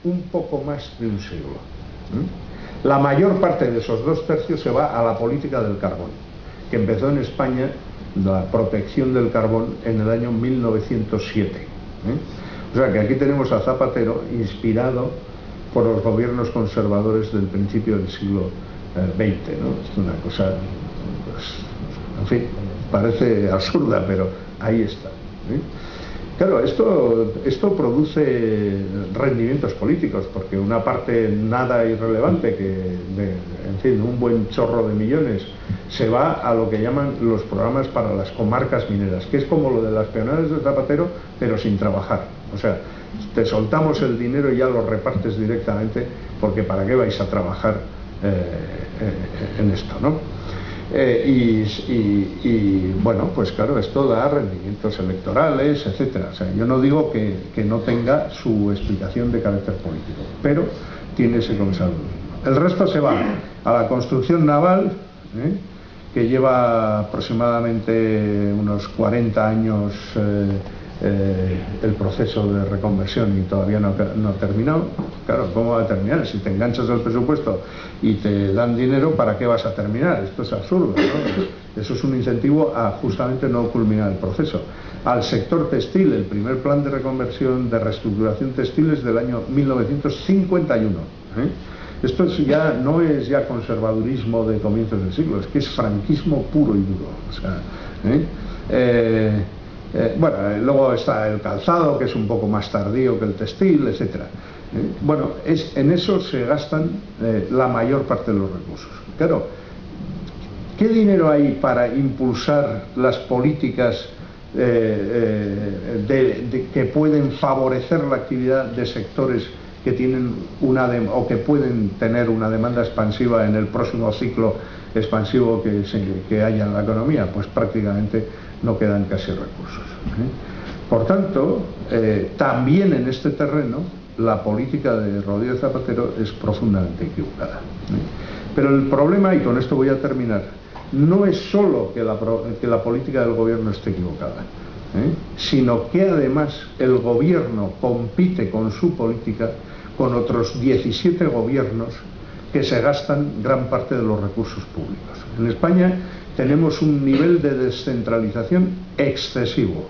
un poco más de un siglo. La mayor parte de esos 2/3 se va a la política del carbón, que empezó en España, la protección del carbón, en el año 1907. O sea que aquí tenemos a Zapatero inspirado por los gobiernos conservadores del principio del siglo XX, ¿no? Es una cosa, pues, en fin, parece absurda, pero ahí está. Claro, esto produce rendimientos políticos, porque una parte nada irrelevante, en fin, un buen chorro de millones, se va a lo que llaman los programas para las comarcas mineras, que es como lo de las peonadas de Zapatero, pero sin trabajar. O sea, te soltamos el dinero y ya lo repartes directamente, porque ¿para qué vais a trabajar en esto, no? Bueno, pues claro, esto da rendimientos electorales, etcétera. O sea, yo no digo que no tenga su explicación de carácter político, pero tiene ese comensal. El resto se va a la construcción naval, que lleva aproximadamente unos 40 años el proceso de reconversión y todavía no ha terminado. Claro, ¿cómo va a terminar? Si te enganchas al presupuesto y te dan dinero, ¿para qué vas a terminar? Esto es absurdo, ¿no? Eso es un incentivo a justamente no culminar el proceso. Al sector textil, el primer plan de reconversión, de reestructuración textil es del año 1951. Esto ya no es ya conservadurismo de comienzos del siglo, es que es franquismo puro y duro. O sea, bueno, luego está el calzado, que es un poco más tardío que el textil, etcétera. Bueno, en eso se gastan la mayor parte de los recursos. Claro, ¿qué dinero hay para impulsar las políticas que pueden favorecer la actividad de sectores que tienen o que pueden tener una demanda expansiva en el próximo ciclo expansivo que haya en la economía? Pues prácticamente no quedan casi recursos. Por tanto, también en este terreno la política de Rodríguez Zapatero es profundamente equivocada. Pero el problema, y con esto voy a terminar, no es solo que la política del gobierno esté equivocada, sino que además el gobierno compite con su política con otros 17 gobiernos que se gastan gran parte de los recursos públicos. En España tenemos un nivel de descentralización excesivo.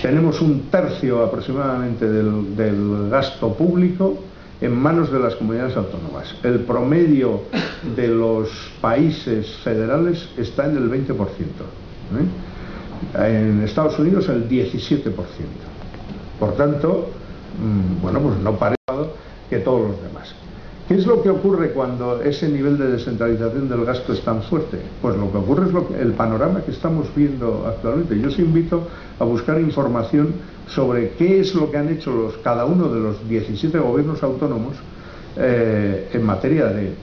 Tenemos 1/3 aproximadamente del gasto público en manos de las comunidades autónomas. El promedio de los países federales está en el 20%. En Estados Unidos el 17%. Por tanto, bueno, pues no parece que todos los demás. ¿Qué es lo que ocurre cuando ese nivel de descentralización del gasto es tan fuerte? Pues lo que ocurre es el panorama que estamos viendo actualmente. Yo os invito a buscar información sobre qué es lo que han hecho cada uno de los 17 gobiernos autónomos en materia de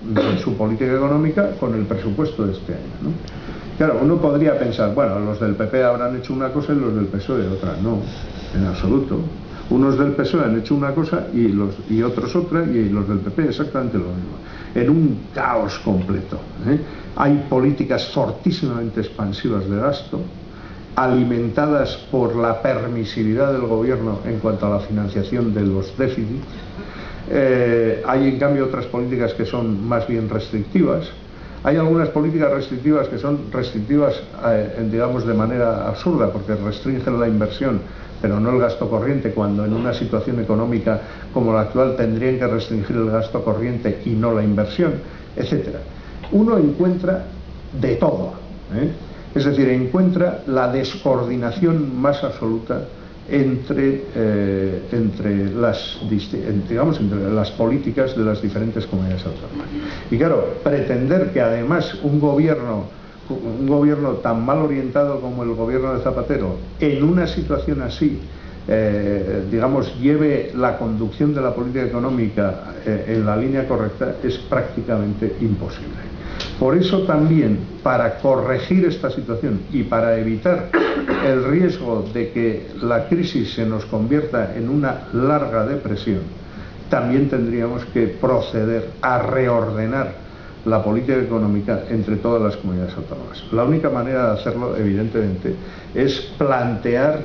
su política económica con el presupuesto de este año, ¿no? Claro, uno podría pensar, bueno, los del PP habrán hecho una cosa y los del PSOE otra. No, en absoluto. Unos del PSOE han hecho una cosa y otros otra, y los del PP exactamente lo mismo. En un caos completo. Hay políticas fortísimamente expansivas de gasto, alimentadas por la permisividad del gobierno en cuanto a la financiación de los déficits. Hay en cambio otras políticas que son más bien restrictivas. Hay algunas políticas restrictivas que son restrictivas, digamos, de manera absurda, porque restringen la inversión, pero no el gasto corriente, cuando en una situación económica como la actual tendrían que restringir el gasto corriente y no la inversión, etcétera. Uno encuentra de todo, es decir, encuentra la descoordinación más absoluta entre las políticas de las diferentes comunidades autónomas. Y claro, pretender que además un gobierno tan mal orientado como el gobierno de Zapatero, en una situación así, digamos, lleve la conducción de la política económica en la línea correcta, es prácticamente imposible. Por eso también, para corregir esta situación y para evitar el riesgo de que la crisis se nos convierta en una larga depresión, también tendríamos que proceder a reordenar la política económica entre todas las comunidades autónomas. La única manera de hacerlo, evidentemente, es replantear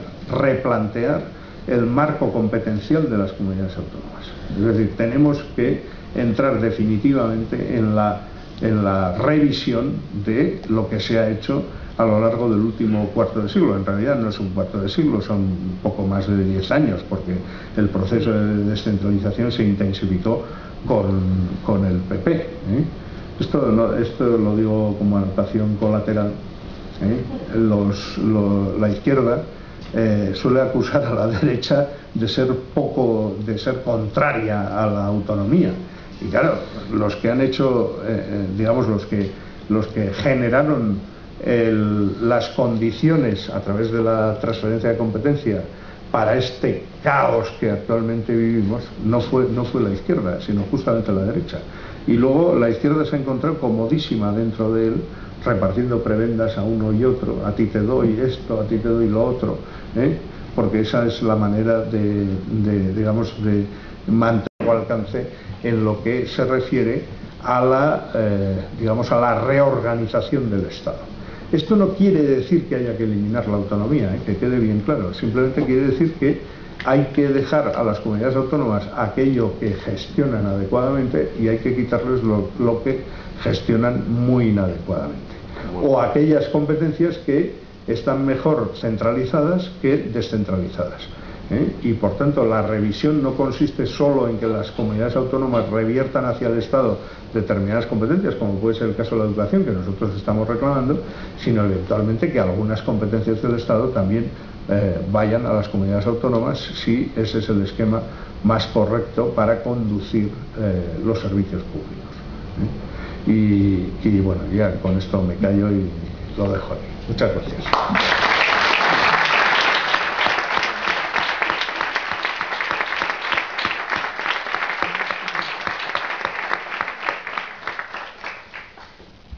el marco competencial de las comunidades autónomas. Es decir, tenemos que entrar definitivamente en la revisión de lo que se ha hecho a lo largo del último cuarto de siglo. En realidad no es un cuarto de siglo, son un poco más de 10 años, porque el proceso de descentralización se intensificó con el PP. Esto lo digo como anotación colateral. La izquierda suele acusar a la derecha de ser contraria a la autonomía. Y claro, los que han hecho, digamos, los que generaron las condiciones a través de la transferencia de competencia para este caos que actualmente vivimos, no fue la izquierda, sino justamente la derecha. Y luego la izquierda se ha encontrado comodísima dentro de él, repartiendo prebendas a uno y otro: a ti te doy esto, a ti te doy lo otro, porque esa es la manera de mantener su alcance en lo que se refiere a la reorganización del Estado. Esto no quiere decir que haya que eliminar la autonomía, que quede bien claro. Simplemente quiere decir que hay que dejar a las comunidades autónomas aquello que gestionan adecuadamente y hay que quitarles lo que gestionan muy inadecuadamente. O aquellas competencias que están mejor centralizadas que descentralizadas. Y por tanto la revisión no consiste solo en que las comunidades autónomas reviertan hacia el Estado determinadas competencias, como puede ser el caso de la educación, que nosotros estamos reclamando, sino eventualmente que algunas competencias del Estado también vayan a las comunidades autónomas, si ese es el esquema más correcto para conducir los servicios públicos. Y bueno, ya con esto me callo y lo dejo ahí. Muchas gracias.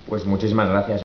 Pues muchísimas gracias.